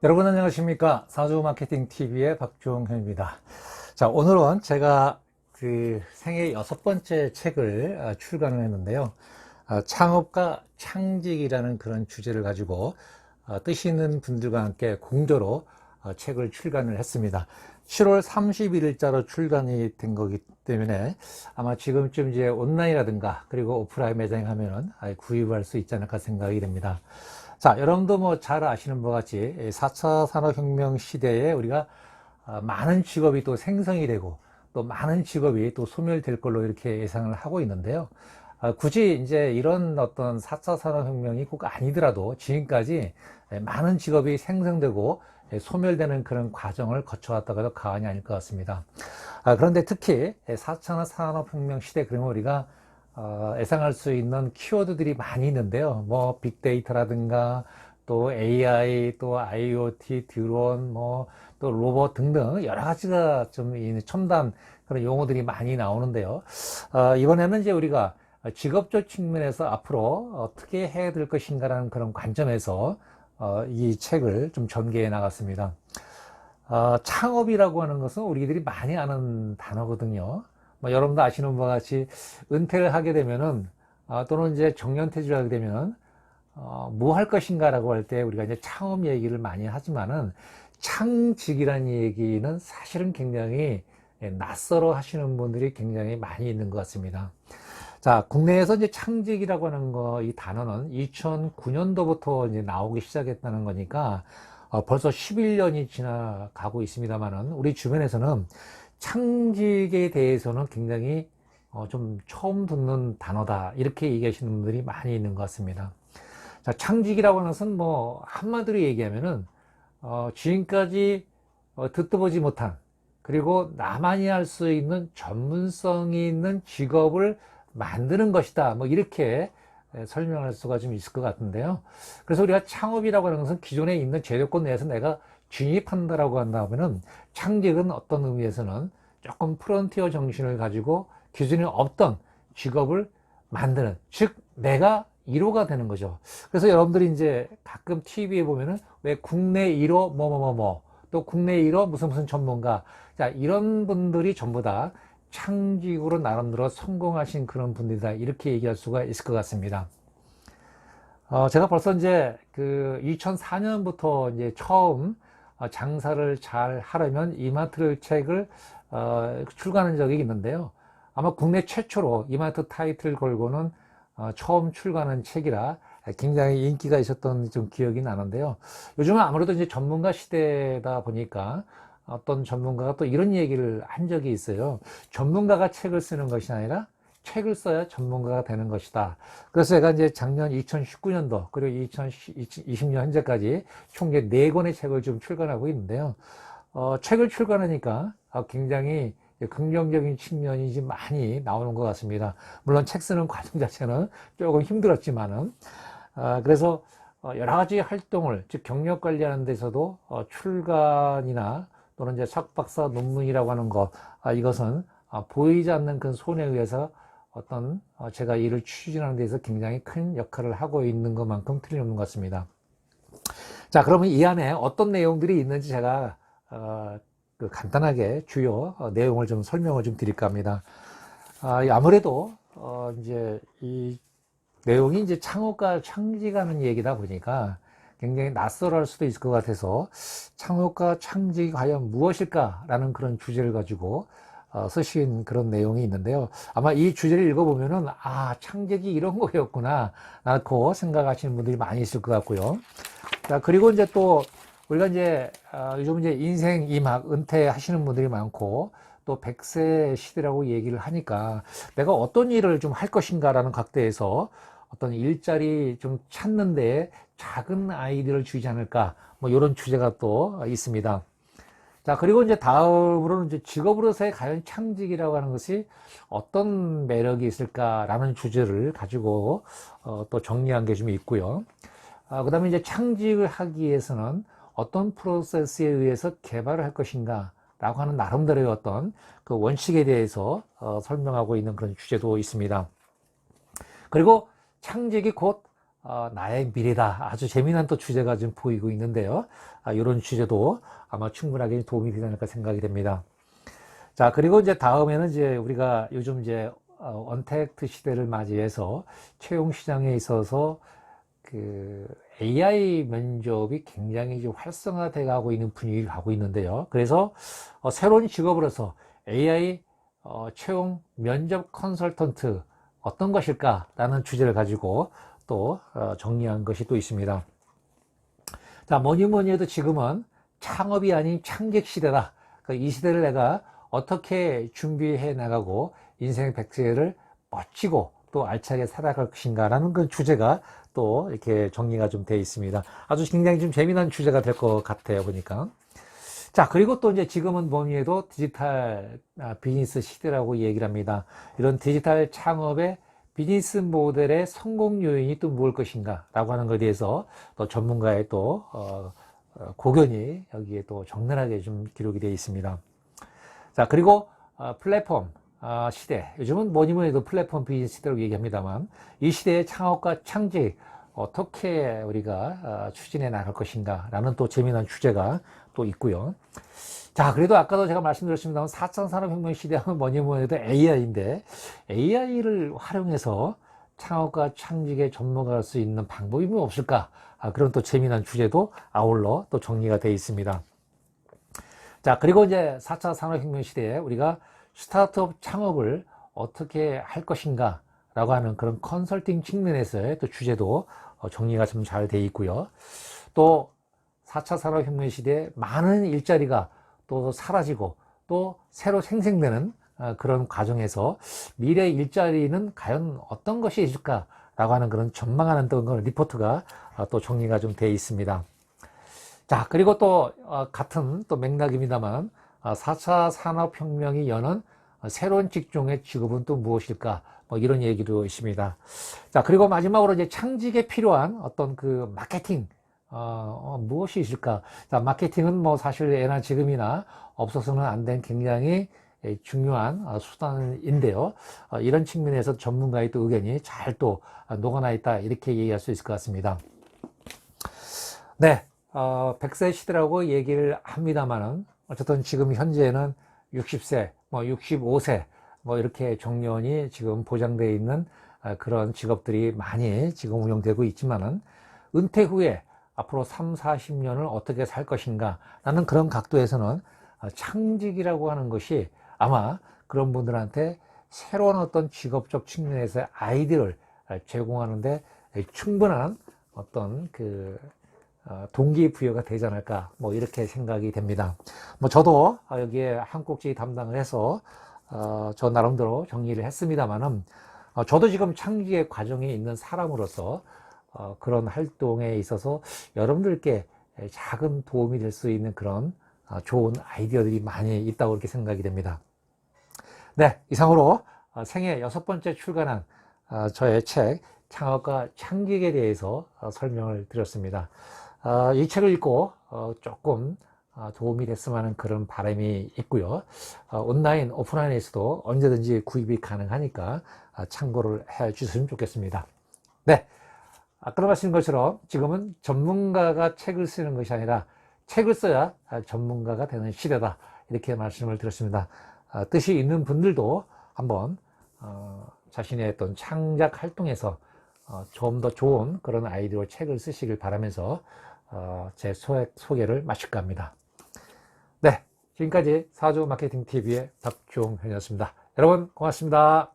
여러분 안녕하십니까? 사주마케팅TV의 박종현입니다. 자, 오늘은 제가 생애 6번째 책을 출간을 했는데요. 창업과 창직이라는 그런 주제를 가지고 뜻 있는 분들과 함께 공조로 책을 출간을 했습니다. 7월 31일자로 출간이 된 거기 때문에 아마 지금쯤 이제 온라인이라든가 그리고 오프라인 매장에 가면은 구입할 수 있지 않을까 생각이 됩니다. 자, 여러분도 뭐 잘 아시는 바와 같이 4차 산업혁명 시대에 우리가 많은 직업이 또 생성이 되고 또 많은 직업이 또 소멸될 걸로 이렇게 예상을 하고 있는데요. 굳이 이제 이런 어떤 4차 산업혁명이 꼭 아니더라도 지금까지 많은 직업이 생성되고 소멸되는 그런 과정을 거쳐왔다고 해도 과언이 아닐 것 같습니다. 그런데 특히 4차 산업혁명 시대 그러면 우리가 예상할 수 있는 키워드들이 많이 있는데요. 뭐 빅데이터라든가 또 AI, 또 IoT, 드론, 뭐 또 로봇 등등 여러 가지가 좀 첨단 그런 용어들이 많이 나오는데요. 이번에는 이제 우리가 직업적 측면에서 앞으로 어떻게 해야 될 것인가라는 그런 관점에서 이 책을 좀 전개해 나갔습니다. 창업이라고 하는 것은 우리들이 많이 아는 단어거든요. 뭐 여러분도 아시는 바와 같이 은퇴를 하게 되면은 또는 이제 정년퇴직을 하게 되면 뭐 할 것인가라고 할 때 우리가 이제 창업 얘기를 많이 하지만은 창직이라는 얘기는 사실은 굉장히 낯설어 하시는 분들이 굉장히 많이 있는 것 같습니다. 자, 국내에서 이제 창직이라고 하는 이 단어는 2009년도부터 이제 나오기 시작했다는 거니까 벌써 11년이 지나가고 있습니다만은 우리 주변에서는 창직에 대해서는 굉장히 좀 처음 듣는 단어다 이렇게 얘기하시는 분들이 많이 있는 것 같습니다. 자, 창직이라고 하는 것은 뭐 한마디로 얘기하면은 지금까지 듣도 보지 못한 그리고 나만이 할 수 있는 전문성이 있는 직업을 만드는 것이다 뭐 이렇게 설명할 수가 좀 있을 것 같은데요. 그래서 우리가 창업이라고 하는 것은 기존에 있는 제도권 내에서 내가 진입한다라고 한다면은 창직은 어떤 의미에서는 조금 프론티어 정신을 가지고 기존에 없던 직업을 만드는, 즉 내가 1호가 되는 거죠. 그래서 여러분들이 이제 가끔 TV에 보면은 왜 국내 1호 뭐뭐뭐뭐 또 국내 1호 무슨 전문가, 자 이런 분들이 전부 다 창직으로 나름대로 성공하신 그런 분들이다 이렇게 얘기할 수가 있을 것 같습니다. 제가 벌써 이제 2004년부터 이제 처음 장사를 잘 하려면 이마트 책을 출간한 적이 있는데요. 아마 국내 최초로 이마트 타이틀 걸고는 처음 출간한 책이라 굉장히 인기가 있었던 좀 기억이 나는데요. 요즘은 아무래도 이제 전문가 시대다 보니까 어떤 전문가가 또 이런 얘기를 한 적이 있어요. 전문가가 책을 쓰는 것이 아니라 책을 써야 전문가가 되는 것이다. 그래서 제가 이제 작년 2019년도 그리고 2020년 현재까지 총 4권의 책을 좀 출간하고 있는데요. 책을 출간하니까 굉장히 긍정적인 측면이 좀 많이 나오는 것 같습니다. 물론 책 쓰는 과정 자체는 조금 힘들었지만은, 그래서 여러 가지 활동을, 즉 경력 관리하는 데서도 출간이나 또는 이제 석박사 논문이라고 하는 것, 이것은 보이지 않는 그 손에 의해서 어떤 제가 일을 추진하는 데서 굉장히 큰 역할을 하고 있는 것만큼 틀림없는 것 같습니다. 자, 그러면 이 안에 어떤 내용들이 있는지 제가 간단하게 주요 내용을 좀 설명을 좀 드릴까 합니다. 아무래도 이제 이 내용이 이제 창업과 창직하는 얘기다 보니까 굉장히 낯설할 수도 있을 것 같아서 창업과 창직이 과연 무엇일까라는 그런 주제를 가지고 쓰신 그런 내용이 있는데요. 아마 이 주제를 읽어보면은 창직이 이런 거였구나 라고 생각하시는 분들이 많이 있을 것 같고요. 자, 그리고 이제 또 우리가 이제 요즘 이제 인생 이막 은퇴하시는 분들이 많고 또 100세 시대라고 얘기를 하니까 내가 어떤 일을 좀 할 것인가라는 각도에서 어떤 일자리 좀 찾는데 작은 아이디어를 주지 않을까 뭐 이런 주제가 또 있습니다. 자, 그리고 이제 다음으로는 이제 직업으로서의 과연 창직이라고 하는 것이 어떤 매력이 있을까라는 주제를 가지고 또 정리한 게 좀 있고요. 그 다음에 이제 창직을 하기 위해서는 어떤 프로세스에 의해서 개발을 할 것인가 라고 하는 나름대로의 어떤 그 원칙에 대해서 설명하고 있는 그런 주제도 있습니다. 그리고 창직이 곧 나의 미래다. 아주 재미난 또 주제가 지금 보이고 있는데요. 이런 주제도 아마 충분하게 도움이 되지 않을까 생각이 됩니다. 자, 그리고 이제 다음에는 이제 우리가 요즘 이제 언택트 시대를 맞이해서 채용 시장에 있어서 그 AI 면접이 굉장히 좀 활성화돼 가고 있는 분위기를 가고 있는데요. 그래서 새로운 직업으로서 AI 채용 면접 컨설턴트 어떤 것일까라는 주제를 가지고 또 정리한 것이 또 있습니다. 자, 뭐니 뭐니 해도 지금은 창업이 아닌 창직 시대다. 이 시대를 내가 어떻게 준비해 나가고 인생 100세를 멋지고 또 알차게 살아갈 것인가라는 그 주제가 또 이렇게 정리가 좀 되어 있습니다. 아주 굉장히 좀 재미난 주제가 될 것 같아요, 보니까. 자, 그리고 또 이제 지금은 뭐니 해도 디지털 비즈니스 시대라고 얘기를 합니다. 이런 디지털 창업의 비즈니스 모델의 성공 요인이 또 무엇일 것인가 라고 하는 것에 대해서 또 전문가의 또 고견이 여기에 또 적나라하게 좀 기록이 되어 있습니다. 자, 그리고 플랫폼 시대, 요즘은 뭐니 뭐니 해도 플랫폼 비즈니스 시대라고 얘기합니다만 이 시대의 창업과 창직 어떻게 우리가 추진해 나갈 것인가 라는 또 재미난 주제가 또 있고요. 자, 그래도 아까도 제가 말씀드렸습니다만 4차 산업혁명 시대하면 뭐니 뭐니 해도 AI인데 AI를 활용해서 창업과 창직에 접목할 수 있는 방법이 뭐 없을까? 그런 또 재미난 주제도 아울러 또 정리가 되어 있습니다. 자, 그리고 이제 4차 산업혁명 시대에 우리가 스타트업 창업을 어떻게 할 것인가 라고 하는 그런 컨설팅 측면에서의 또 주제도 정리가 좀 잘 되어 있고요. 또 4차 산업혁명 시대에 많은 일자리가 또 사라지고 또 새로 생성되는 그런 과정에서 미래 일자리는 과연 어떤 것이 있을까 라고 하는 그런 전망하는 또 그런 리포트가 또 정리가 좀 되어 있습니다. 자, 그리고 또 같은 또 맥락입니다만 4차 산업혁명이 여는 새로운 직종의 직업은 또 무엇일까? 뭐 이런 얘기도 있습니다. 자, 그리고 마지막으로 이제 창직에 필요한 어떤 그 마케팅 무엇이 있을까? 자, 마케팅은 뭐 사실 예나 지금이나 없어서는 안 된 굉장히 중요한 수단인데요. 이런 측면에서 전문가의 또 의견이 잘 또 녹아나 있다 이렇게 얘기할 수 있을 것 같습니다. 네, 100세 시대라고 얘기를 합니다만은 어쨌든 지금 현재는 60세, 뭐 65세 뭐 이렇게 정년이 지금 보장되어 있는 그런 직업들이 많이 지금 운영되고 있지만은 은퇴 후에 앞으로 3, 40년을 어떻게 살 것인가 라는 그런 각도에서는 창직이라고 하는 것이 아마 그런 분들한테 새로운 어떤 직업적 측면에서의 아이디어를 제공하는데 충분한 어떤 그 동기부여가 되지 않을까 뭐 이렇게 생각이 됩니다. 뭐 저도 여기에 한 꼭지 담당을 해서 저 나름대로 정리를 했습니다만은 저도 지금 창직의 과정에 있는 사람으로서 그런 활동에 있어서 여러분들께 작은 도움이 될 수 있는 그런 좋은 아이디어들이 많이 있다고 이렇게 생각이 됩니다. 네, 이상으로 생애 6번째 출간한 저의 책 창업과 창직에 대해서 설명을 드렸습니다. 이 책을 읽고 조금 도움이 됐으면 하는 그런 바람이 있고요. 온라인, 오프라인에서도 언제든지 구입이 가능하니까 참고를 해 주셨으면 좋겠습니다. 네, 아까 말씀드린 것처럼 지금은 전문가가 책을 쓰는 것이 아니라 책을 써야 전문가가 되는 시대다 이렇게 말씀을 드렸습니다. 뜻이 있는 분들도 한번 자신의 어떤 창작 활동에서 좀 더 좋은 그런 아이디어 책을 쓰시길 바라면서 제 소개를 마칠까 합니다. 네, 지금까지 사주 마케팅 TV의 박종현이었습니다. 여러분 고맙습니다.